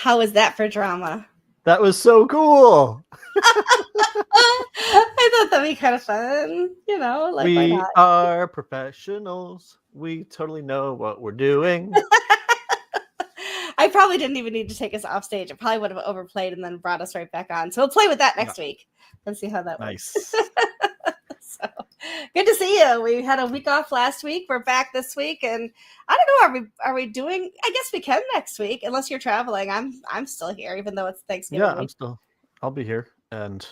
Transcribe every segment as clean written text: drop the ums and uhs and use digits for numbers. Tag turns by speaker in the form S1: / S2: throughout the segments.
S1: How was that for drama?
S2: That was so cool.
S1: I thought that'd be kind of fun. You know, like why
S2: We
S1: not?
S2: are professionals. We totally know what we're doing.
S1: I probably didn't even need to take us off stage. It probably would have overplayed and then brought us right back on. So we'll play with that next week and see how that works.
S2: Nice.
S1: So good to see you. We had a week off last week. We're back this week, and I don't know. Are we doing? I guess we can next week, unless you're traveling. I'm still here, even though it's Thanksgiving.
S2: Yeah,
S1: week.
S2: I'll be here and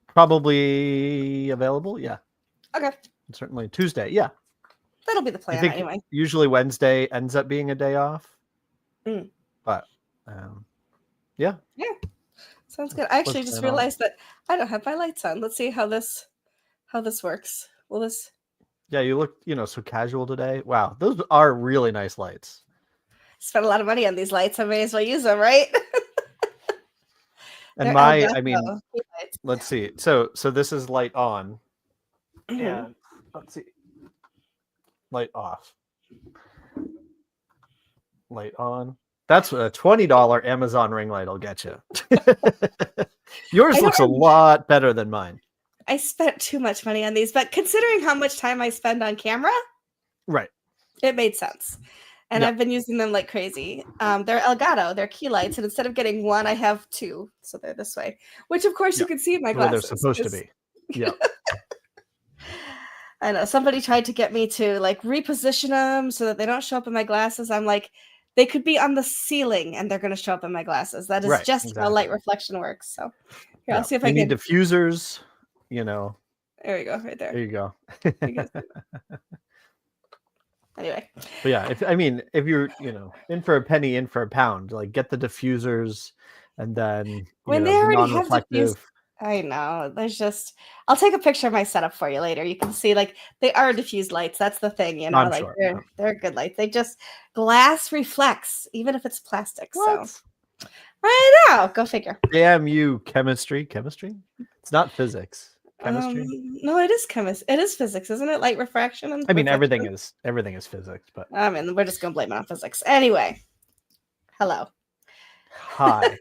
S2: probably available. Yeah.
S1: Okay.
S2: Certainly Tuesday. Yeah.
S1: That'll be the plan anyway.
S2: Usually Wednesday ends up being a day off. But yeah.
S1: Sounds good. I actually just realized that I don't have my lights on. Let's see how this works. Will this?
S2: Yeah, you look, so casual today. Wow, those are really nice lights.
S1: Spent a lot of money on these lights. I may as well use them, right?
S2: And let's see. So this is light on. And let's see. Light off. Light on. That's a $20 Amazon ring light will get you. Yours looks a lot better than mine.
S1: I spent too much money on these, but considering how much time I spend on camera,
S2: right,
S1: it made sense. And I've been using them like crazy. They're Elgato, they're key lights, and instead of getting one, I have two. So they're this way, which of course you can see in my glasses.
S2: They're supposed to be. Yeah.
S1: I know somebody tried to get me to like reposition them so that they don't show up in my glasses. I'm like, they could be on the ceiling and they're going to show up in my glasses. That is just how light reflection works. So here, I'll see if I can.
S2: need diffusers, There
S1: we go, right there.
S2: There you go.
S1: Anyway.
S2: But yeah, if you're, in for a penny, in for a pound, like get the diffusers and then
S1: when they already have diffusers. I know. There's just I'll take a picture of my setup for you later. You can see like they are diffused lights. That's the thing, they're good lights. They just glass reflects, even if it's plastic. What? So I know. Go figure.
S2: Damn you, chemistry. It's not physics. Chemistry.
S1: No, it is It is physics, isn't it? Light refraction and
S2: everything is physics, but
S1: we're just gonna blame it on physics. Anyway. Hello.
S2: Hi.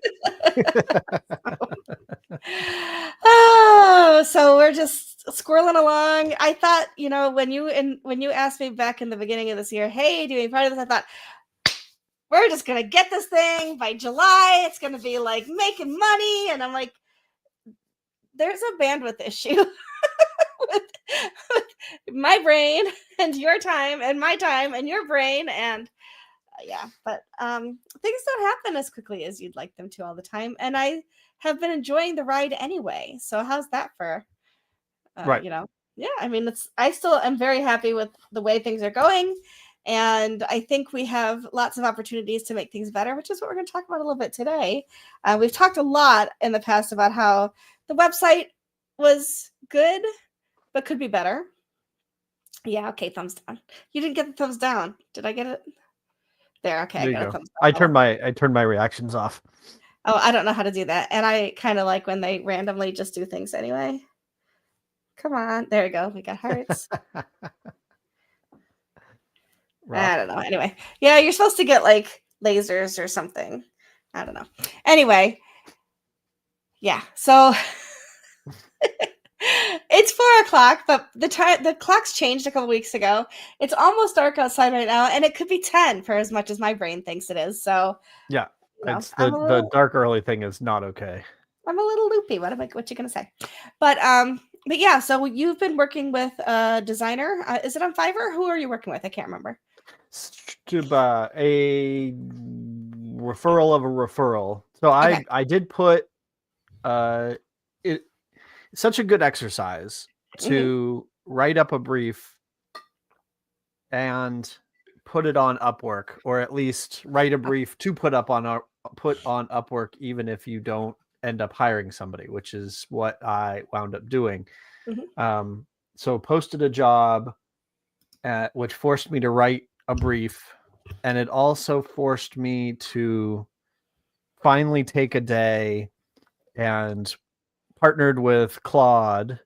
S1: So we're just squirreling along. I thought, when you asked me back in the beginning of this year, hey, do you want to be part of this? I thought we're just gonna get this thing by July. It's gonna be like making money, and I'm like, there's a bandwidth issue with my brain and your time and my time and your brain and. But things don't happen as quickly as you'd like them to all the time, and I have been enjoying the ride anyway. So how's that for?
S2: Right.
S1: I still am very happy with the way things are going, and I think we have lots of opportunities to make things better, which is what we're going to talk about a little bit today. We've talked a lot in the past about how the website was good, but could be better. Yeah. Okay. Thumbs down. You didn't get the thumbs down. Did I get it? There, okay.
S2: I turned my reactions off.
S1: Oh, I don't know how to do that. And I kind of like when they randomly just do things anyway. Come on. There we go. We got hearts. I don't know. Anyway. Yeah, you're supposed to get like lasers or something. I don't know. Anyway. Yeah. So it's 4:00, but the clock's changed a couple weeks ago. It's almost dark outside right now, and it could be 10 for as much as my brain thinks it is. So
S2: yeah, the dark early thing is not okay.
S1: I'm a little loopy. What you gonna say? But yeah. So you've been working with a designer. Is it on Fiverr? Who are you working with? I can't remember.
S2: A referral of a referral. So I did put such a good exercise to write up a brief and put it on Upwork, or at least write a brief to put on Upwork, even if you don't end up hiring somebody, which is what I wound up doing. So posted a job which forced me to write a brief, and it also forced me to finally take a day and partnered with Claude,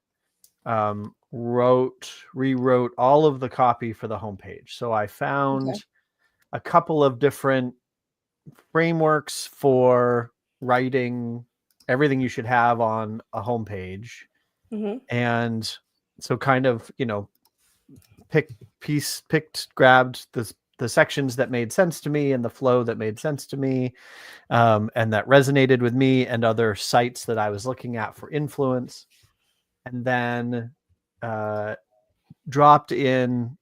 S2: rewrote all of the copy for the homepage. So I found a couple of different frameworks for writing everything you should have on a homepage. And so kind of, grabbed the sections that made sense to me and the flow that made sense to me, and that resonated with me and other sites that I was looking at for influence. And then dropped in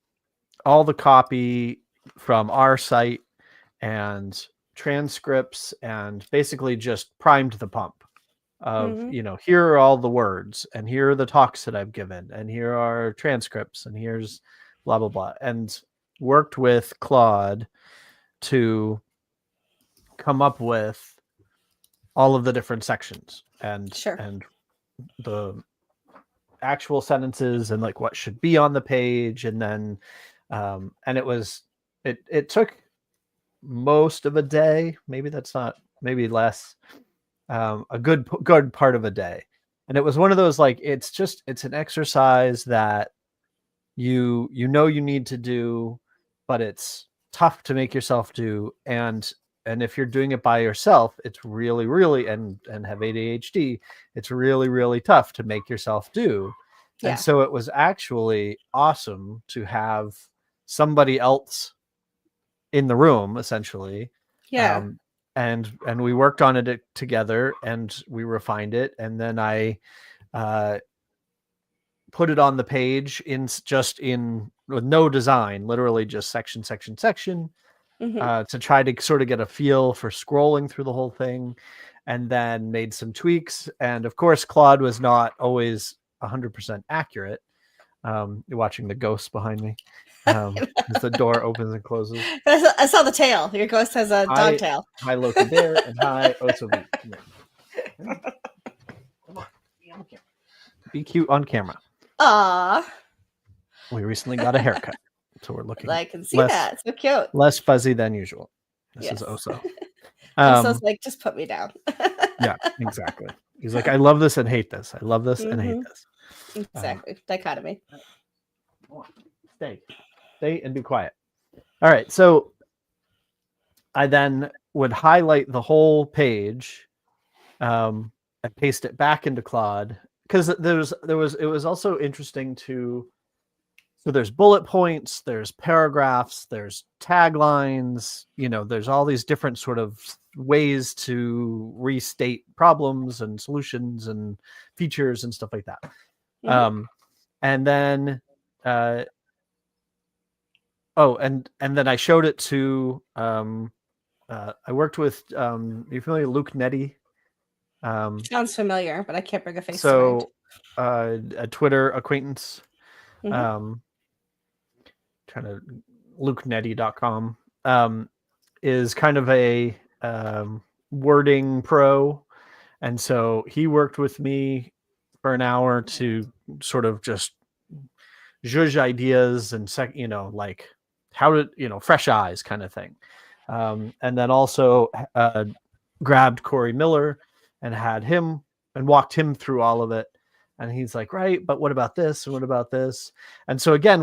S2: all the copy from our site and transcripts, and basically just primed the pump of, here are all the words, and here are the talks that I've given, and here are transcripts, and here's blah, blah, blah. And worked with Claude to come up with all of the different sections and the actual sentences and like what should be on the page. And then and it took most of a day, maybe less, a good part of a day. And it was one of those, like, it's an exercise that you need to do, but it's tough to make yourself do. And if you're doing it by yourself, it's really, really, and have ADHD, it's really, really tough to make yourself do. Yeah. And so it was actually awesome to have somebody else in the room, essentially.
S1: Yeah.
S2: And we worked on it together, and we refined it. And then I put it on the page with no design, literally just section, to try to sort of get a feel for scrolling through the whole thing, and then made some tweaks. And of course, Claude was not always 100% accurate. You're watching the ghosts behind me. As the door opens and closes.
S1: I saw the tail. Your ghost has a dog tail.
S2: Hi, Loki Bear, and hi, Osobi. Come on. Be cute on camera.
S1: Aww.
S2: We recently got a haircut, so we're looking.
S1: I can see that. It's so cute.
S2: Less fuzzy than usual. This is Oso.
S1: Oso's like, just put me down.
S2: Yeah, exactly. He's like, I love this and hate this. I love this and hate this.
S1: Exactly. Dichotomy.
S2: Stay and be quiet. All right. So I then would highlight the whole page and paste it back into Claude, because it was also interesting so there's bullet points, there's paragraphs, there's taglines, there's all these different sort of ways to restate problems and solutions and features and stuff like that. And then and then I showed it to I worked with are you familiar with Luke Netti?
S1: Sounds familiar, but I can't bring a face
S2: to mind. A Twitter acquaintance. Trying to lukenetti.com is kind of a wording pro, and so he worked with me for an hour to sort of just zhuzh ideas and like how to fresh eyes kind of thing. And then also grabbed Cory Miller and had him and walked him through all of it. And he's like, right, but what about this? And what about this? And so again,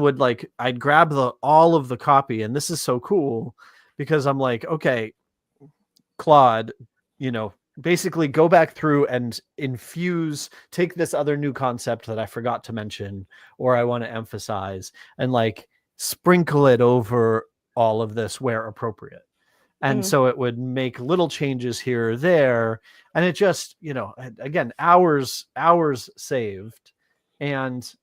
S2: I'd grab all of the copy, and this is so cool because I'm like, okay, Claude, basically go back through and take this other new concept that I forgot to mention, or I want to emphasize, and like sprinkle it over all of this where appropriate. And so it would make little changes here or there. And it just, again, hours saved. And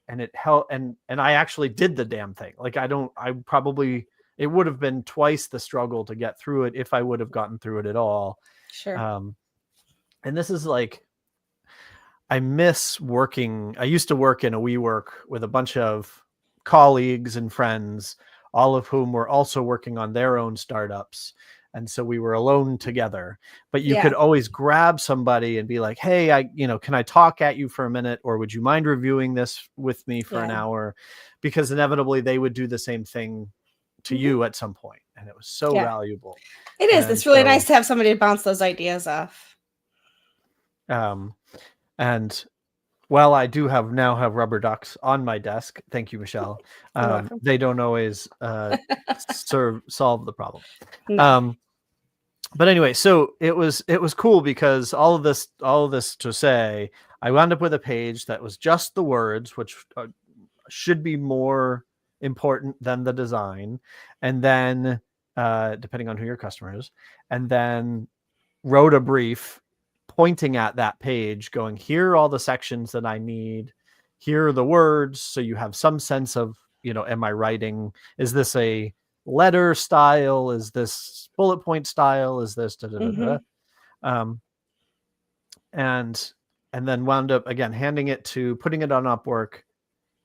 S2: it helped. And I actually did the damn thing. Like, it would have been twice the struggle to get through it if I would have gotten through it at all.
S1: Sure.
S2: And this is like, I miss working. I used to work in a WeWork with a bunch of colleagues and friends, all of whom were also working on their own startups. And so we were alone together, but you could always grab somebody and be like, hey, can I talk at you for a minute? Or would you mind reviewing this with me for an hour? Because inevitably they would do the same thing to you at some point. And it was so valuable.
S1: It is. It's really nice to have somebody to bounce those ideas off.
S2: And well, I do now have rubber ducks on my desk. Thank you, Michelle. They don't always solve the problem. No. but anyway, so it was cool because all of this to say, I wound up with a page that was just the words, which should be more important than the design, and then depending on who your customer is, and then wrote a brief pointing at that page going, here are all the sections that I need, here are the words, so you have some sense of, am I writing, is this a letter style, is this bullet point style, is this da, da, da, da. And then wound up again putting it on Upwork.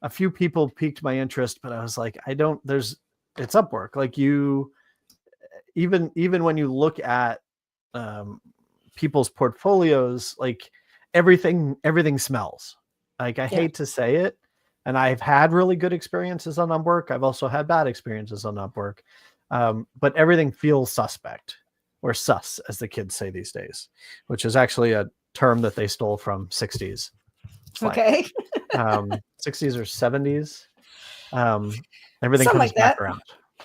S2: A few people piqued my interest, but I was like, it's Upwork. Like, you, even when you look at people's portfolios, like everything smells. Like, I hate to say it, and I've had really good experiences on Upwork. I've also had bad experiences on Upwork, but everything feels suspect, or sus, as the kids say these days, which is actually a term that they stole from 60s.
S1: Okay.
S2: 60s or 70s. Everything
S1: Something
S2: comes
S1: like
S2: back
S1: that.
S2: around.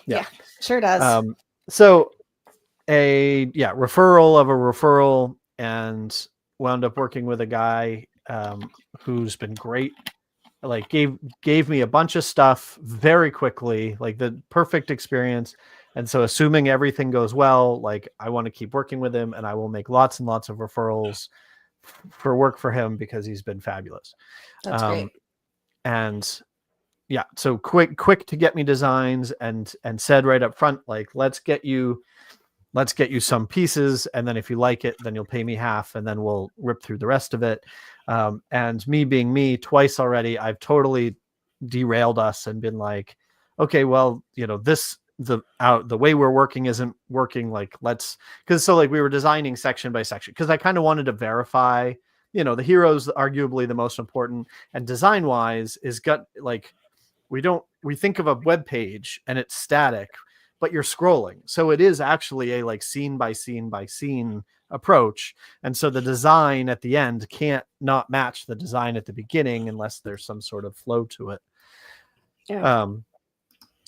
S1: Yeah, sure does.
S2: So referral of a referral, and wound up working with a guy who's been great. Like, gave me a bunch of stuff very quickly, like the perfect experience. And so, assuming everything goes well, like, I want to keep working with him, and I will make lots and lots of referrals for work for him because he's been fabulous.
S1: That's great.
S2: And yeah, so quick to get me designs, and said right up front, like, let's get you some pieces, and then if you like it, then you'll pay me half, and then we'll rip through the rest of it. And me being me, twice already, I've totally derailed us and been like, okay, well, the way we're working isn't working. Like, because we were designing section by section, because I kind of wanted to verify, the hero's arguably the most important, and design wise is we think of a web page and it's static, but you're scrolling. So it is actually a scene by scene by scene approach. And so the design at the end can't not match the design at the beginning unless there's some sort of flow to it. Yeah.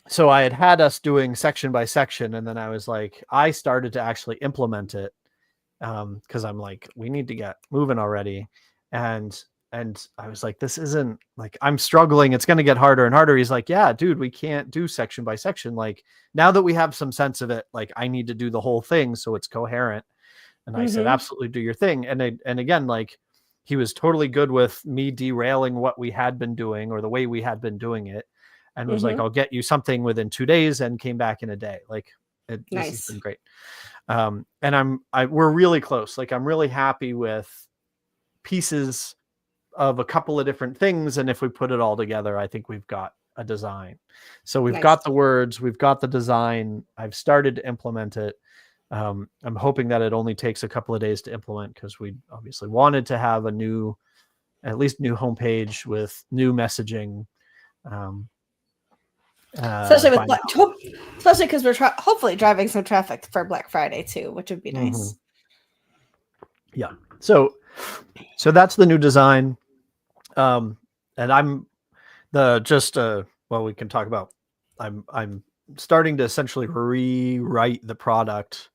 S2: So I had us doing section by section, and then I was like, I started to actually implement it, because I'm like, we need to get moving already. And I was like, this isn't, like, I'm struggling. It's going to get harder and harder. He's like, yeah, dude, we can't do section by section. Like, now that we have some sense of it, like, I need to do the whole thing so it's coherent. And I said, absolutely, do your thing. And again, like, he was totally good with me derailing what we had been doing, or the way we had been doing it, and was like, I'll get you something within 2 days, and came back in a day. Like, this has been great. And we're really close. Like, I'm really happy with pieces of a couple of different things, and if we put it all together, I think we've got a design. So we've got the words, we've got the design. I've started to implement it. I'm hoping that it only takes a couple of days to implement, because we obviously wanted to have at least new homepage with new messaging.
S1: Especially because we're hopefully driving some traffic for Black Friday too, which would be nice.
S2: Yeah. So that's the new design. And I'm we can talk about, I'm starting to essentially rewrite the product,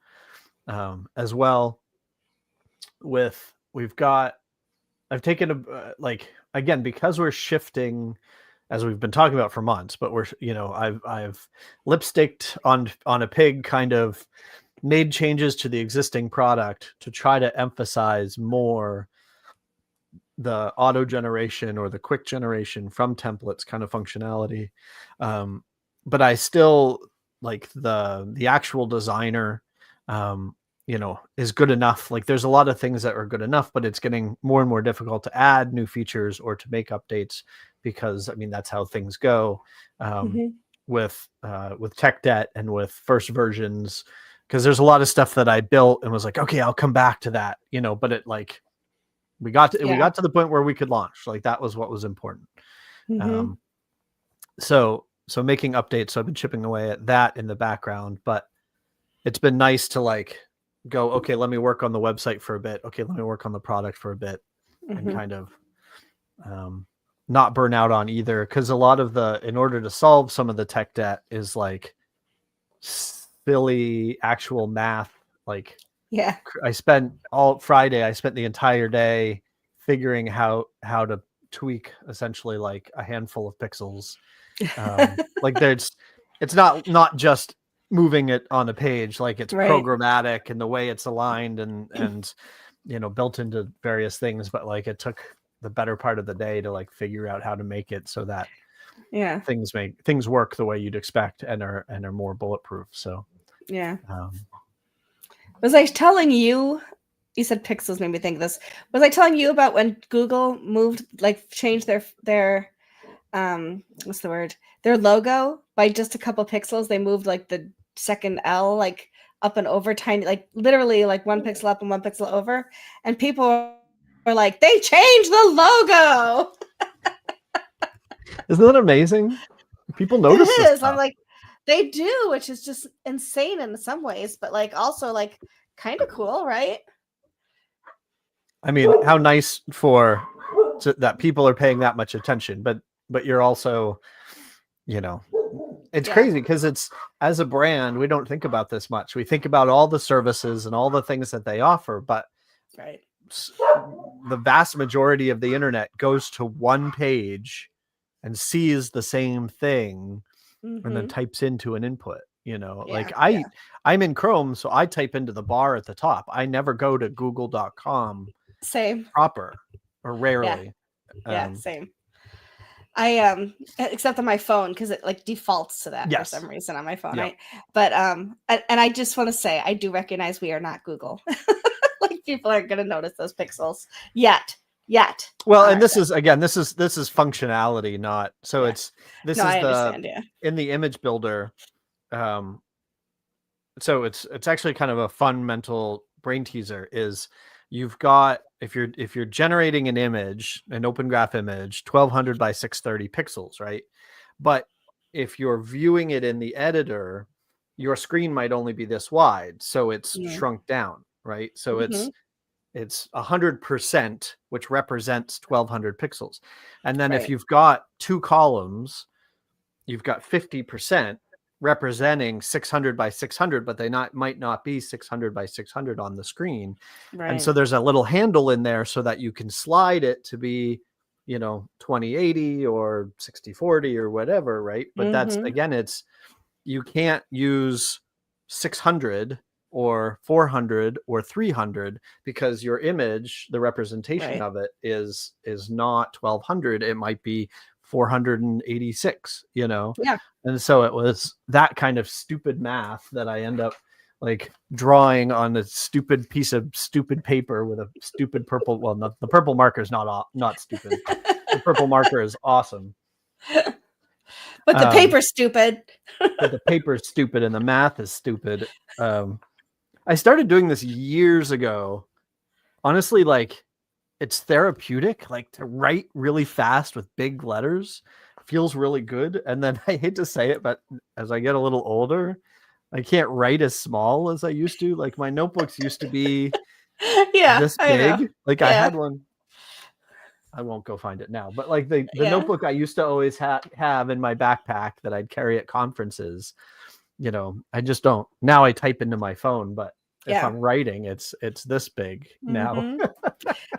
S2: as well. I've taken again, because we're shifting, as we've been talking about for months, but I've lipsticked on a pig, kind of made changes to the existing product to try to emphasize more the auto generation or the quick generation from templates kind of functionality. But I still like the actual designer, is good enough. Like, there's a lot of things that are good enough, but it's getting more and more difficult to add new features or to make updates, because that's how things go, with tech debt and with first versions, because there's a lot of stuff that I built and was like, okay, I'll come back to that, but it we got to the point where we could launch. Like, that was what was important. So making updates. So I've been chipping away at that in the background, but it's been nice to go, okay, let me work on the website for a bit. Okay, let me work on the product for a bit, and kind of not burn out on either. Because a lot of in order to solve some of the tech debt is silly actual math, like
S1: Yeah.
S2: I spent all Friday. I spent the entire day figuring how to tweak essentially like a handful of pixels. Like it's not just moving it on a page, like it's
S1: Right.
S2: programmatic and the way it's aligned and built into various things. But like it took the better part of the day to like figure out how to make it so that
S1: Yeah.
S2: things work the way you'd expect and are more bulletproof. So
S1: Yeah. Was I telling you? You said pixels made me think of this. Was I telling you about when Google changed their what's the word? Their logo by just a couple pixels? They moved like the second L like up and over tiny, like literally like one pixel up and one pixel over, and people were like, they changed the logo.
S2: Isn't that amazing? People notice
S1: It
S2: this
S1: is.
S2: stuff.
S1: I'm like, they do, which is just insane in some ways, but like also like kind of cool, right?
S2: I mean, how nice that people are paying that much attention, but you're also, it's crazy because it's, as a brand, we don't think about this much. We think about all the services and all the things that they offer, but
S1: right,
S2: the vast majority of the internet goes to one page and sees the same thing and then types into an input. Like I'm in Chrome, so I type into the bar at the top. I never go to google.com
S1: same
S2: proper, or rarely.
S1: Same. I except on my phone because it like defaults to that for some reason on my phone. But and I just want to say I do recognize we are not Google. Like people aren't going to notice those pixels yet.
S2: Well, and this is functionality, not so. I understand, in the image builder. So it's actually kind of a fun mental brain teaser. Is you've got, if you're generating an image, an open graph image, 1200 by 630 pixels, right? But if you're viewing it in the editor, your screen might only be this wide, so it's shrunk down, right? So it's 100%, which represents 1200 pixels. And then if you've got two columns, you've got 50% representing 600 by 600, but they might not be 600 by 600 on the screen. Right. And so there's a little handle in there so that you can slide it to be, 2080 or 6040 or whatever, right? But that's, again, you can't use 600 or 400 or 300 because your image, the representation of it is not 1200. It might be 486, And so it was that kind of stupid math that I end up like drawing on a stupid piece of stupid paper with a stupid purple. Well, the purple marker is not stupid. The purple marker is awesome.
S1: But the paper's stupid.
S2: But the paper's stupid and the math is stupid. I started doing this years ago. Honestly, like it's therapeutic, like to write really fast with big letters feels really good. And then I hate to say it, but as I get a little older, I can't write as small as I used to. Like my notebooks used to be this big. Like I had one. I won't go find it now, but like the notebook I used to always have in my backpack that I'd carry at conferences, I just don't. Now I type into my phone, but if I'm writing, it's this big now.
S1: No,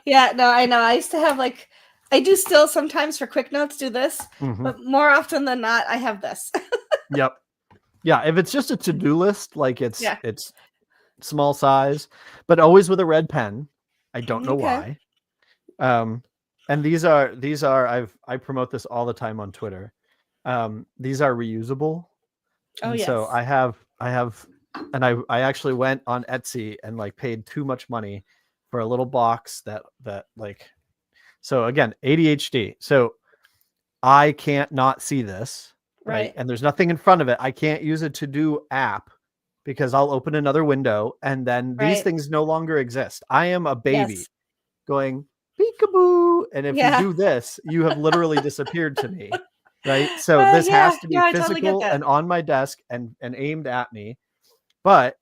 S1: I know. I used to have I do still sometimes for quick notes do this, but more often than not, I have this.
S2: Yep. Yeah. If it's just a to-do list, like it's small size, but always with a red pen. I don't know why. And these are I promote this all the time on Twitter. These are reusable. Oh, yes. So I have and I actually went on Etsy and like paid too much money for a little box that like, so again, ADHD. So I can't not see this, right? And there's nothing in front of it. I can't use a to-do app because I'll open another window and then these things no longer exist. I am a baby going peekaboo. And if you do this, you have literally disappeared to me. Right. So this has to be physical and on my desk and aimed at me. But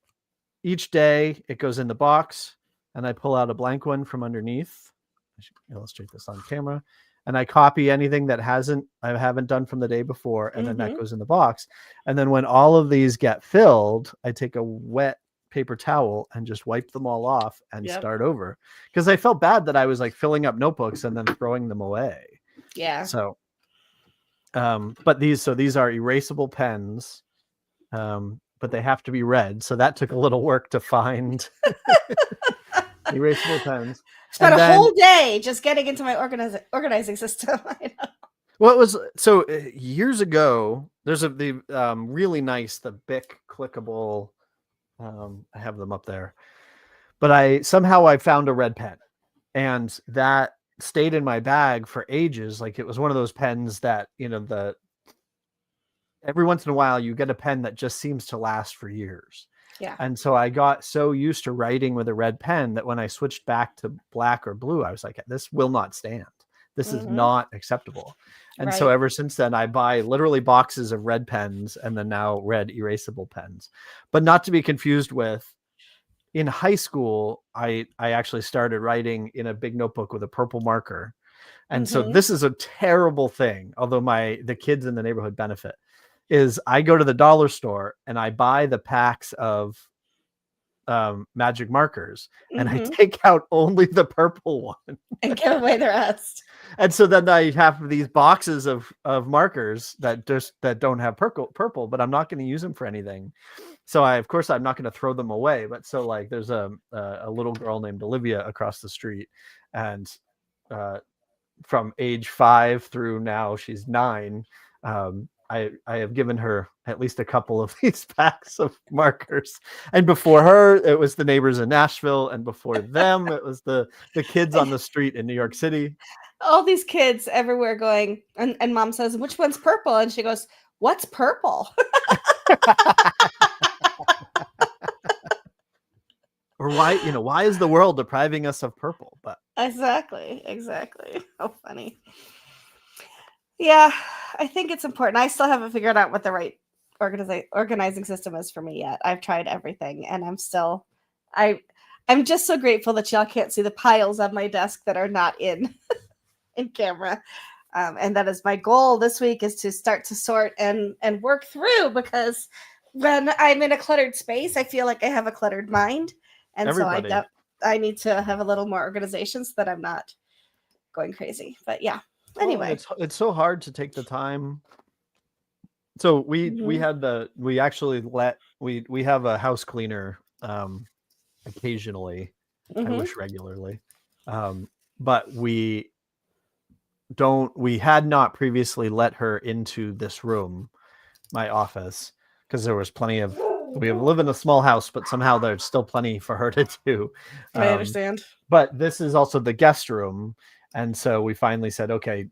S2: each day it goes in the box and I pull out a blank one from underneath. I should illustrate this on camera. And I copy anything that I haven't done from the day before. And then that goes in the box. And then when all of these get filled, I take a wet paper towel and just wipe them all off and
S1: Yep.
S2: start over, because I felt bad that I was like filling up notebooks and then throwing them away.
S1: Yeah.
S2: So but these are erasable pens, but they have to be red, so that took a little work to find erasable pens.
S1: Spent a whole day just getting into my organizing system. I know.
S2: Well, it was so years ago. There's the really nice, the Bic clickable. I have them up there, but I found a red pen, and that stayed in my bag for ages. Like, it was one of those pens that, you know, every once in a while you get a pen that just seems to last for years.
S1: Yeah.
S2: And so I got so used to writing with a red pen that when I switched back to black or blue, I was like, this will not stand. This is not acceptable. And so ever since then, I buy literally boxes of red pens, and then now red erasable pens. But not to be confused with, in high school, I actually started writing in a big notebook with a purple marker. And so this is a terrible thing, although the kids in the neighborhood benefit, is I go to the dollar store and I buy the packs of magic markers, and I take out only the purple one
S1: and give away the rest.
S2: And so then I have these boxes of markers that don't have purple, but I'm not going to use them for anything. So of course I'm not going to throw them away. But so, like, there's a little girl named Olivia across the street, and from age 5 through now she's 9. I have given her at least a couple of these packs of markers. And before her, it was the neighbors in Nashville. And before them, it was the kids on the street in New York City.
S1: All these kids everywhere going, and mom says, which one's purple? And she goes, what's purple?
S2: Or why is the world depriving us of purple? But
S1: Exactly. How funny. Yeah, I think it's important. I still haven't figured out what the right organizing system is for me yet. I've tried everything, and I'm just so grateful that y'all can't see the piles on my desk that are not in camera. And that is my goal this week, is to start to sort and work through, because when I'm in a cluttered space, I feel like I have a cluttered mind. And
S2: Everybody.
S1: so I need to have a little more organization so that I'm not going crazy. But yeah. Anyway,
S2: it's so hard to take the time. So we have a house cleaner occasionally. I wish regularly, but we had not previously let her into this room, my office, because there was plenty of. We live in a small house, but somehow there's still plenty for her to do.
S1: I understand.
S2: But this is also the guest room. And so we finally said, okay,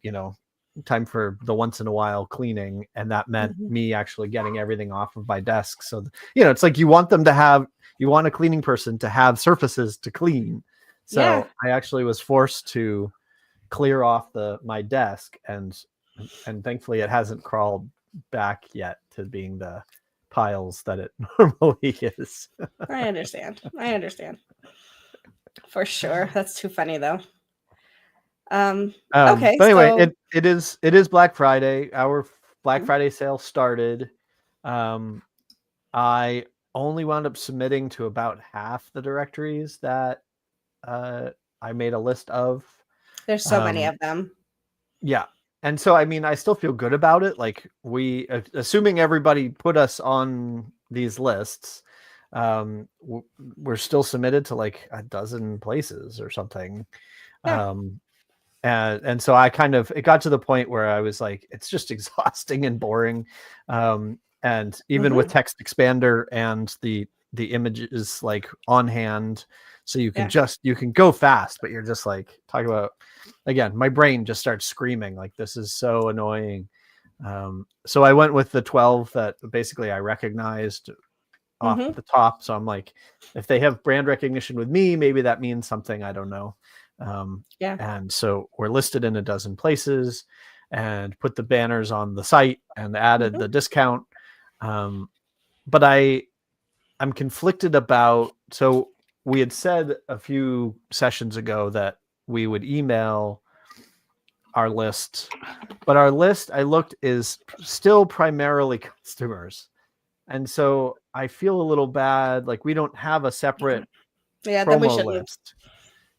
S2: time for the once in a while cleaning. And that meant me actually getting everything off of my desk. So, it's like you want a cleaning person to have surfaces to clean. So I actually was forced to clear off my desk, and thankfully it hasn't crawled back yet to being the piles that it normally is.
S1: I understand. For sure. That's too funny though. Okay.
S2: But anyway, it is Black Friday. Our Black Friday sale started. I only wound up submitting to about half the directories that I made a list of.
S1: There's so many of them.
S2: Yeah. And so, I still feel good about it. Like, assuming everybody put us on these lists, we're still submitted to like a dozen places or something. Yeah. And so it got to the point where I was like, it's just exhausting and boring. And even with Text Expander and the images like on hand, so you can you can go fast, but you're just like, talk about, again, my brain just starts screaming like, this is so annoying. So I went with the 12 that basically I recognized off the top. So I'm like, if they have brand recognition with me, maybe that means something. I don't know. And so we're listed in a dozen places, and put the banners on the site and added the discount. But I'm conflicted about, so we had said a few sessions ago that we would email our list, but our list, I looked, is still primarily customers. And so I feel a little bad. Like we don't have a separate
S1: then we
S2: promo
S1: shouldn't.
S2: list.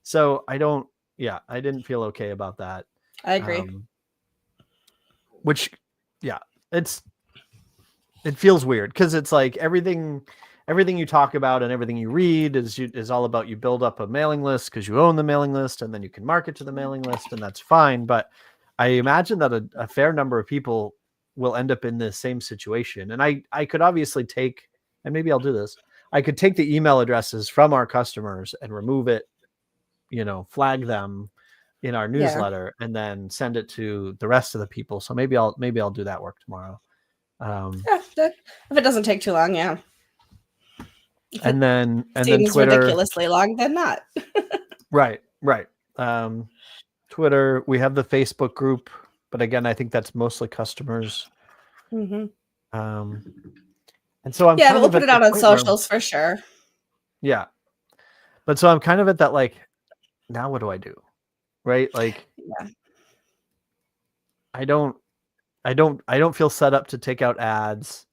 S2: So I didn't feel okay about that.
S1: I agree.
S2: Which, yeah, it feels weird because it's like everything you talk about and everything you read is all about you build up a mailing list because you own the mailing list and then you can market to the mailing list, and that's fine. But I imagine that a fair number of people will end up in the same situation. And I could obviously take, and maybe I'll do this, I could take the email addresses from our customers and remove it, flag them in our newsletter and then send it to the rest of the people. So maybe I'll do that work tomorrow.
S1: If it doesn't take too long, yeah.
S2: And then
S1: Twitter, ridiculously long, then not.
S2: Right. Twitter, we have the Facebook group, but again, I think that's mostly customers. And so I'm
S1: we'll put it out on socials for sure.
S2: Yeah. But so I'm kind of at that, like, now what do I do? Right? Like, I don't feel set up to take out ads.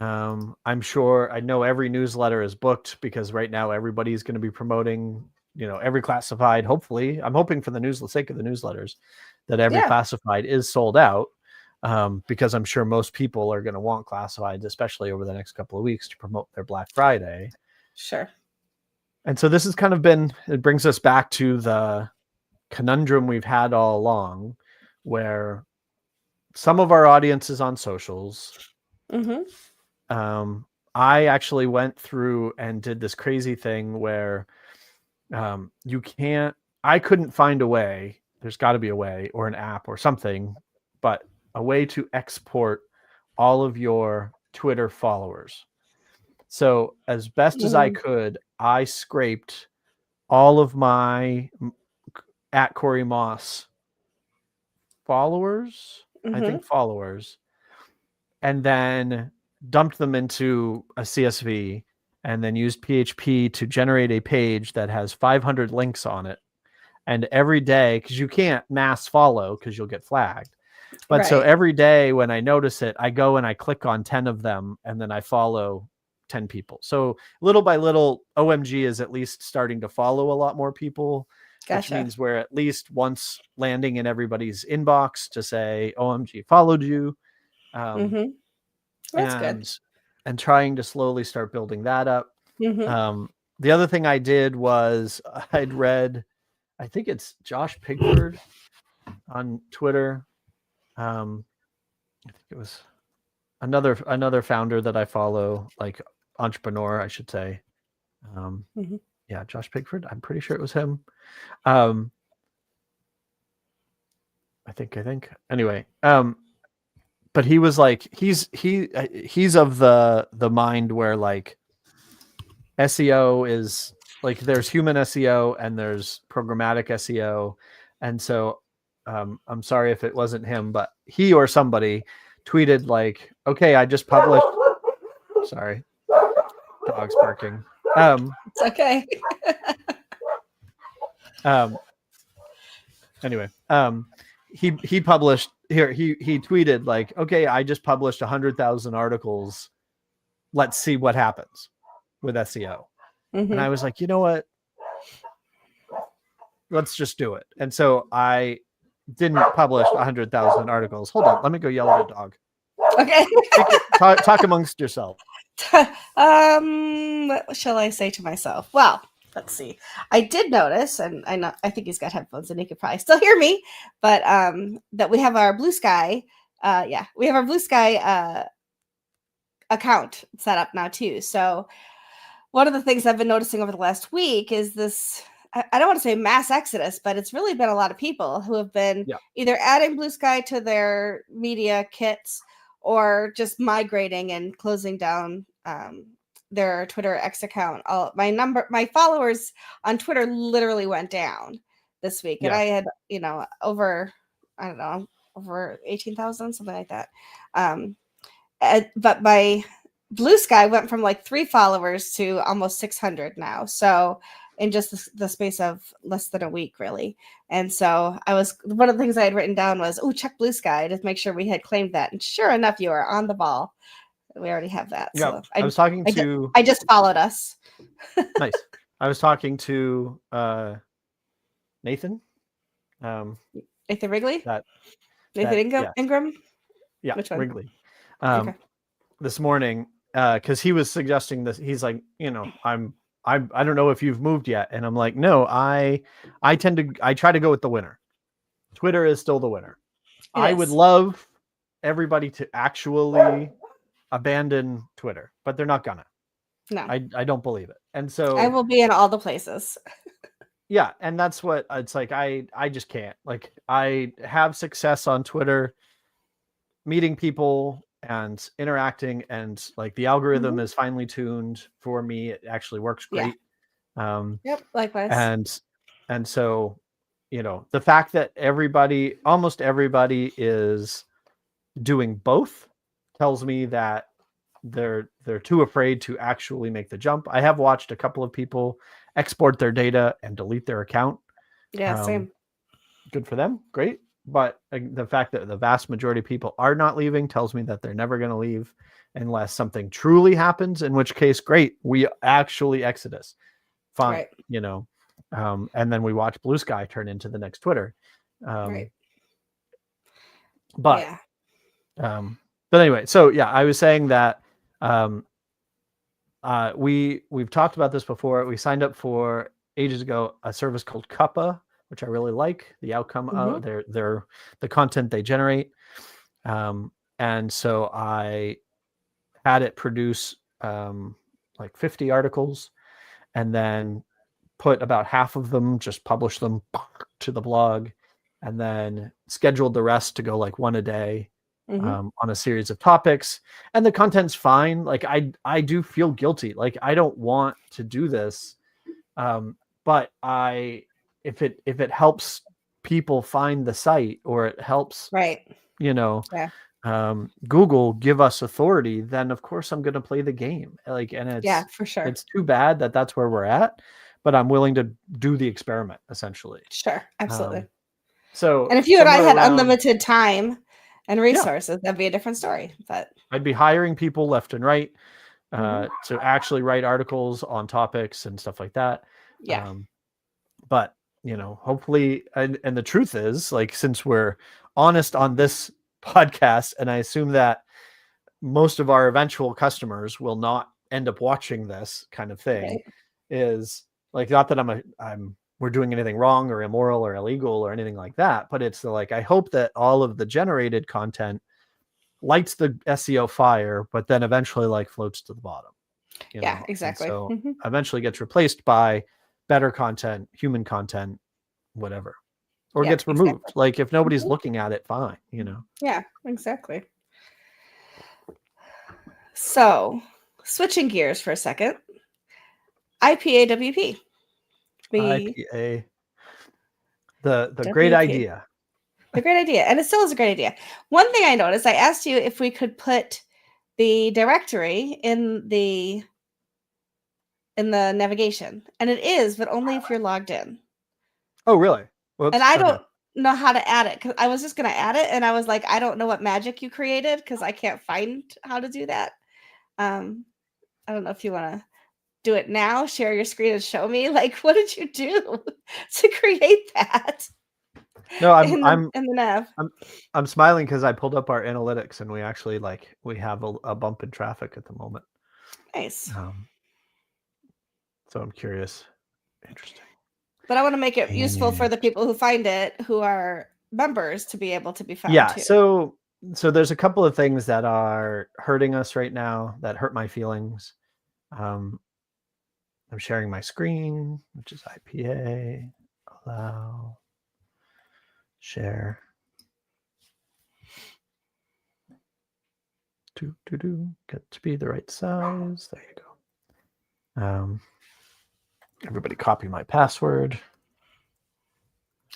S2: I'm sure I know every newsletter is booked because right now everybody's going to be promoting, every classified. Hopefully, I'm hoping for the sake of the newsletters that every classified is sold out, because I'm sure most people are going to want classifieds, especially over the next couple of weeks to promote their Black Friday.
S1: Sure.
S2: And so this has kind of it brings us back to the conundrum we've had all along, where some of our audience is on socials. I actually went through and did this crazy thing where I couldn't find a way. There's got to be a way or an app or something, but a way to export all of your Twitter followers. So as best as I could, I scraped all of my at Cory Moss followers, I think followers, and then dumped them into a CSV and then used PHP to generate a page that has 500 links on it. And every day, because you can't mass follow because you'll get flagged. But so every day when I notice it, I go and I click on 10 of them and then I follow 10 people. So little by little, OMG is at least starting to follow a lot more people. Gotcha. Which means we're at least once landing in everybody's inbox to say, OMG followed you.
S1: That's good.
S2: And trying to slowly start building that up. The other thing I did was I'd read, I think it's Josh Pigford on Twitter. I think it was another founder that I follow, like entrepreneur, I should say. Yeah, Josh Pigford. I'm pretty sure it was him. I think. Anyway, but he was like, he's of the mind where like SEO is like there's human SEO and there's programmatic SEO, and so I'm sorry if it wasn't him, but he or somebody tweeted like, okay, I just published. Sorry, dog's barking.
S1: It's okay.
S2: Anyway, he published here. He tweeted like, okay, I just published 100,000 articles. Let's see what happens with SEO. And I was like, you know what? Let's just do it. And so I didn't publish 100,000 articles. Hold on, let me go yell at a dog.
S1: Okay.
S2: Talk amongst yourself.
S1: What shall I say to myself? Well, let's see. I did notice, and I think he's got headphones and he could probably still hear me, but that we have our Bluesky. We have our Bluesky account set up now too. So one of the things I've been noticing over the last week is this, I don't want to say mass exodus, but it's really been a lot of people who have been either adding Bluesky to their media kits or just migrating and closing down their Twitter X account. My followers on Twitter literally went down this week. And I had, over 18,000, something like that. But my Bluesky went from like 3 followers to almost 600 now. So in just the space of less than a week, really. And so one of the things I had written down was, check Bluesky to make sure we had claimed that. And sure enough, you are on the ball. We already have that.
S2: Yeah,
S1: So
S2: I was talking to.
S1: I just followed us.
S2: Nice. I was talking to Nathan.
S1: Nathan Wrigley.
S2: Nathan
S1: Ingram. Ingram.
S2: Yeah,
S1: Which one?
S2: Wrigley.
S1: Okay.
S2: This morning, because he was suggesting this. He's like, I don't know if you've moved yet, and I'm like, no, I try to go with the winner. Twitter is still the winner. I would love everybody to actually abandon Twitter, but they're not gonna.
S1: No,
S2: I don't believe it. And so
S1: I will be in all the places.
S2: Yeah, and that's what it's like. I just can't. Like, I have success on Twitter, meeting people and interacting, and like the algorithm is finely tuned for me. It actually works great.
S1: Yep, likewise.
S2: And so, the fact that almost everybody is doing both tells me that they're too afraid to actually make the jump. I have watched a couple of people export their data and delete their account.
S1: Yeah, same.
S2: Good for them. Great. But the fact that the vast majority of people are not leaving tells me that they're never going to leave unless something truly happens, in which case, great. We actually exodus. Fine. Right. And then we watch Bluesky turn into the next Twitter.
S1: Right.
S2: But, but anyway, so yeah, I was saying that, we've talked about this before. We signed up for ages ago a service called Cuppa, which I really like the outcome of the content they generate. And so I had it produce like 50 articles, and then put about half of them, just publish them to the blog, and then scheduled the rest to go like one a day. On a series of topics, and the content's fine. Like, I do feel guilty. Like, I don't want to do this. But if it helps people find the site, or it helps, Google give us authority, then of course I'm going to play the game. Like, and it's,
S1: for sure.
S2: It's too bad that that's where we're at, but I'm willing to do the experiment, essentially.
S1: Sure. Absolutely.
S2: So,
S1: and if you and I had unlimited time and resources, that'd be a different story. But
S2: I'd be hiring people left and right to actually write articles on topics and stuff like that. But hopefully, and the truth is, like, since we're honest on this podcast, and I assume that most of our eventual customers will not end up watching this kind of thing, is like, not that we're doing anything wrong or immoral or illegal or anything like that, but it's like, I hope that all of the generated content lights the SEO fire, but then eventually like floats to the bottom.
S1: Exactly.
S2: And so eventually gets replaced by better content, human content, whatever, or gets removed. Exactly. Like, if nobody's looking at it, fine.
S1: Yeah, exactly. So, switching gears for a second, IPAWP.
S2: IPA. The great idea.
S1: The great idea. And it still is a great idea. One thing I noticed, I asked you if we could put the directory in the navigation. And it is, but only if you're logged in.
S2: Oh, really?
S1: Whoops. And I don't know how to add it, because I was just going to add it. And I was like, I don't know what magic you created, because I can't find how to do that. I don't know if you want to do it now, share your screen and show me, like, what did you do to create that?
S2: No, I'm
S1: in the nav.
S2: I'm smiling because I pulled up our analytics, and we actually we have a bump in traffic at the moment.
S1: Nice.
S2: So I'm curious. Interesting.
S1: But I want to make it useful for the people who find it, who are members, to be able to be found.
S2: Yeah.
S1: Too.
S2: So there's a couple of things that are hurting us right now, that hurt my feelings. I'm sharing my screen, which is IPA. Allow. Share. Get to be the right size. There you go. Everybody copy my password.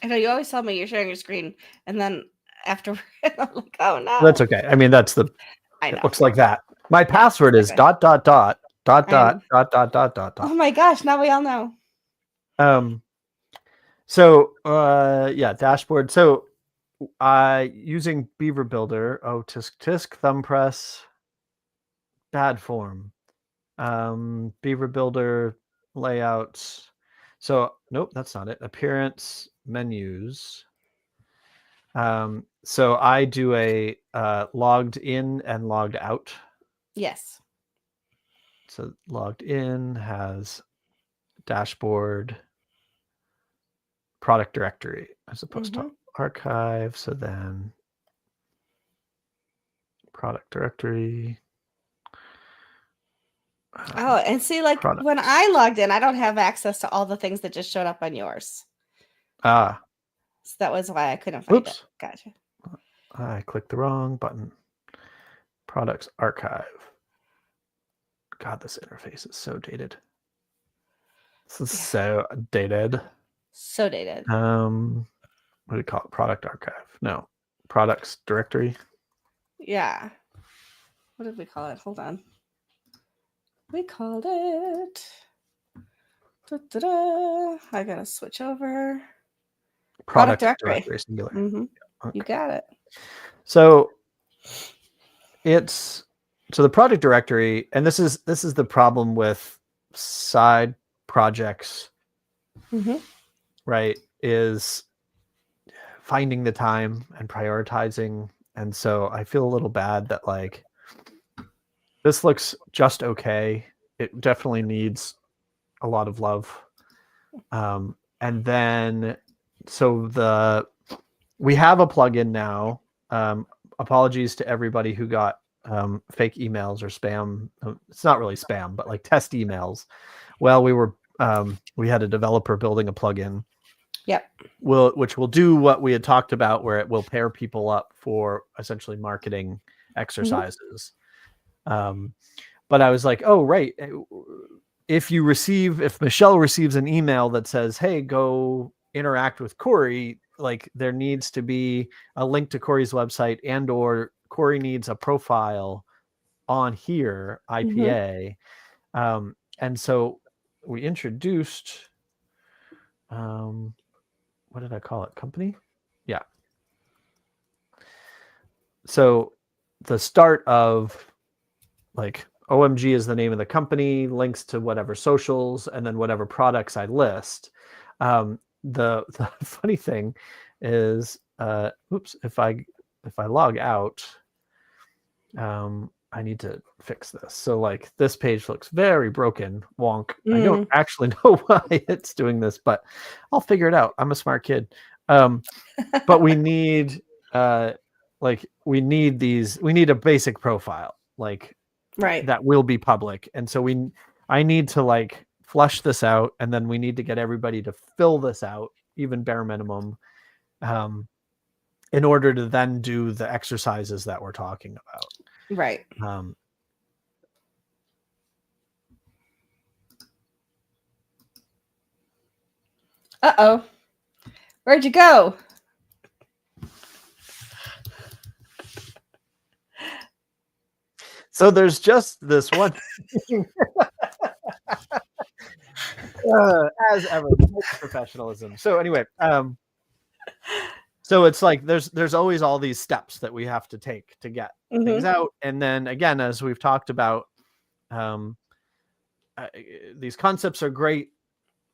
S1: I know you always tell me you're sharing your screen, and then afterward I'm like, oh no.
S2: That's okay. I mean, I know. It looks like that. My password is ... Oh
S1: my gosh, now we all know.
S2: So dashboard. So using Beaver Builder, tisk, ThumbPress, bad form. Beaver Builder layouts. So nope, that's not it. Appearance, menus. So I do a logged in and logged out.
S1: Yes.
S2: So logged in has dashboard, product directory as opposed to archive. So then product directory.
S1: Oh, and see, like
S2: products.
S1: when I logged in, I don't have access to all the things that just showed up on yours.
S2: Ah.
S1: So that was why I couldn't find
S2: Oops.
S1: it. Gotcha.
S2: I clicked the wrong button. Products archive. God, this interface is so dated. This is so dated.
S1: So dated.
S2: What do you call it? Product archive. No. Products directory.
S1: Yeah. What did we call it? Hold on. We called it. Da-da-da. I gotta switch over. Product directory.
S2: Singular.
S1: Mm-hmm. Okay. You got it.
S2: So the product directory, and this is the problem with side projects, right? Is finding the time and prioritizing. And so I feel a little bad that like this looks just okay. It definitely needs a lot of love. And then so we have a plugin now. Apologies to everybody who got fake emails or spam. It's not really spam, but like test emails. Well, we had a developer building a plugin.
S1: Yep.
S2: Which will do what we had talked about, where it will pair people up for essentially marketing exercises. But I was like, oh, right. If Michelle receives an email that says, hey, go interact with Cory, like there needs to be a link to Cory's website, and or Cory needs a profile on here, IPA. And so we introduced, what did I call it? Company? Yeah. So the start of like OMG is the name of the company, links to whatever socials, and then whatever products I list. The funny thing is, if I log out, I need to fix this. So like this page looks very broken, wonk. I don't actually know why it's doing this, but I'll figure it out. I'm a smart kid. But we need we need a basic profile, like
S1: right,
S2: that will be public. And so I need to like flush this out, and then we need to get everybody to fill this out, even bare minimum, in order to then do the exercises that we're talking about.
S1: Right. Uh-oh. Where'd you go?
S2: So there's just this one as ever, professionalism. So anyway, so it's like there's always all these steps that we have to take to get things out. And then again, as we've talked about, these concepts are great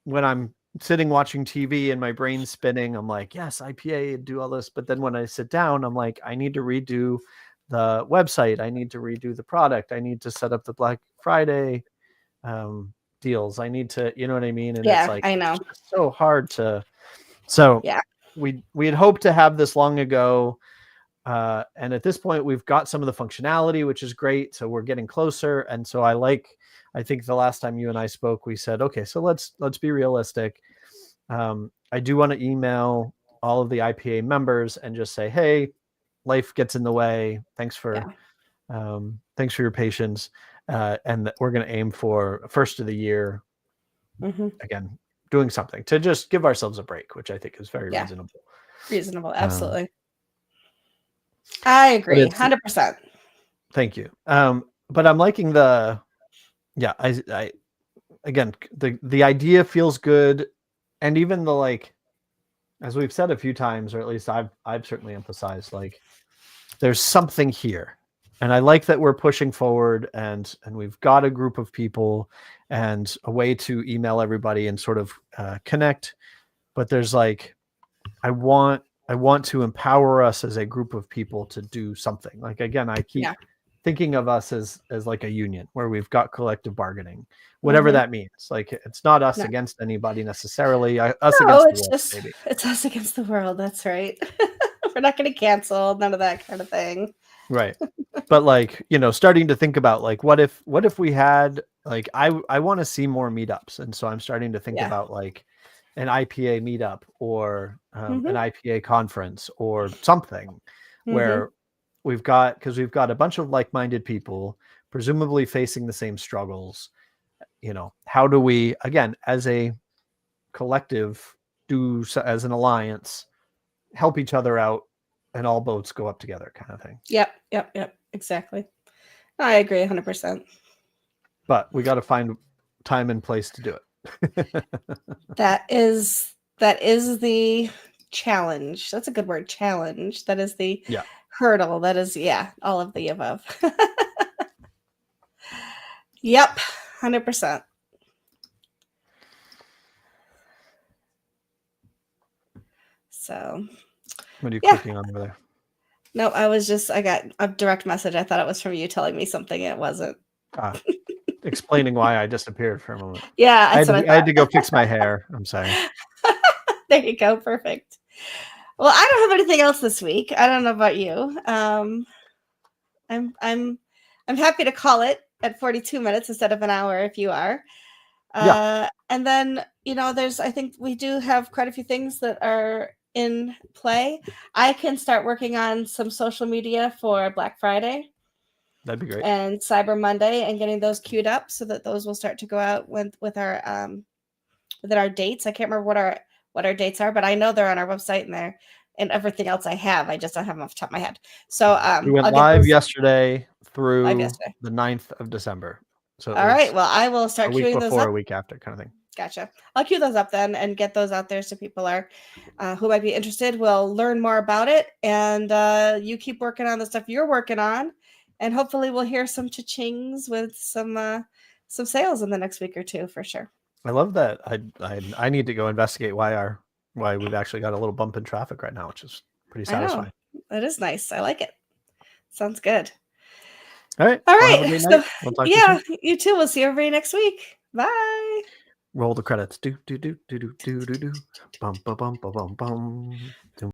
S2: when I'm sitting watching TV and my brain's spinning. I'm like, yes, IPA, do all this. But then when I sit down, I'm like, I need to redo the website. I need to redo the product. I need to set up the Black Friday deals. I need to, you know what I mean? And it's like,
S1: I know.
S2: It's just so hard to. So
S1: yeah,
S2: we had hoped to have this long ago. And at this point, we've got some of the functionality, which is great. So we're getting closer. And so I think the last time you and I spoke, we said, okay, so let's be realistic. I do want to email all of the IPA members and just say, hey, life gets in the way. Thanks for your patience. And we're going to aim for first of the year. Again, doing something to just give ourselves a break, which I think is very reasonable.
S1: Reasonable. Absolutely. I agree. 100%.
S2: Thank you. But I'm liking I again, the idea feels good. And even the, like, as we've said a few times, or at least I've certainly emphasized, like, there's something here. And I like that we're pushing forward, and we've got a group of people and a way to email everybody and sort of connect. But there's like, I want to empower us as a group of people to do something. Like, again, I keep thinking of us as like a union where we've got collective bargaining, whatever that means. Like, it's not us against anybody necessarily. Us against the world, maybe.
S1: It's us against the world. That's right. We're not going to cancel, none of that kind of thing.
S2: Right. But like, you know, starting to think about like, what if we had like, I want to see more meetups. And so I'm starting to think about like an IPA meetup or an IPA conference or something where we've got a bunch of like-minded people, presumably facing the same struggles. You know, how do we, again, as a collective, as an alliance, help each other out, and all boats go up together, kind of thing.
S1: Yep. Exactly. I agree 100%.
S2: But we got to find time and place to do it.
S1: That is the challenge. That's a good word, challenge. That is the hurdle. That is, all of the above. Yep, 100%. So,
S2: what are you clicking on over there?
S1: No, I got a direct message. I thought it was from you telling me something. It wasn't.
S2: Explaining why I disappeared for a moment.
S1: Yeah,
S2: I had to go fix my hair. I'm sorry.
S1: There you go. Perfect. Well, I don't have anything else this week. I don't know about you. I'm happy to call it at 42 minutes instead of an hour if you are. And then, you know, I think we do have quite a few things that are in play. I can start working on some social media for Black Friday.
S2: That'd be great.
S1: And Cyber Monday, and getting those queued up so that those will start to go out with our within our dates. I can't remember what our dates are, but I know they're on our website and there and everything else I have. I just don't have them off the top of my head. So
S2: we went live yesterday through the 9th of December. So
S1: all right. Well, I will start
S2: a week
S1: queuing those
S2: before,
S1: up.
S2: a week after, kind of thing.
S1: Gotcha. I'll queue those up then and get those out there so people are who might be interested will learn more about it. And you keep working on the stuff you're working on, and hopefully we'll hear some cha-chings with some sales in the next week or two for sure.
S2: I love that. I need to go investigate why we've actually got a little bump in traffic right now, which is pretty satisfying.
S1: It is nice. I like it. Sounds good.
S2: All right.
S1: All
S2: well,
S1: right.
S2: have a great night. We'll talk to you soon.
S1: You too. We'll see everybody next week. Bye.
S2: Roll the credits. Do do do do do do do do. Bum bum bum bum bum.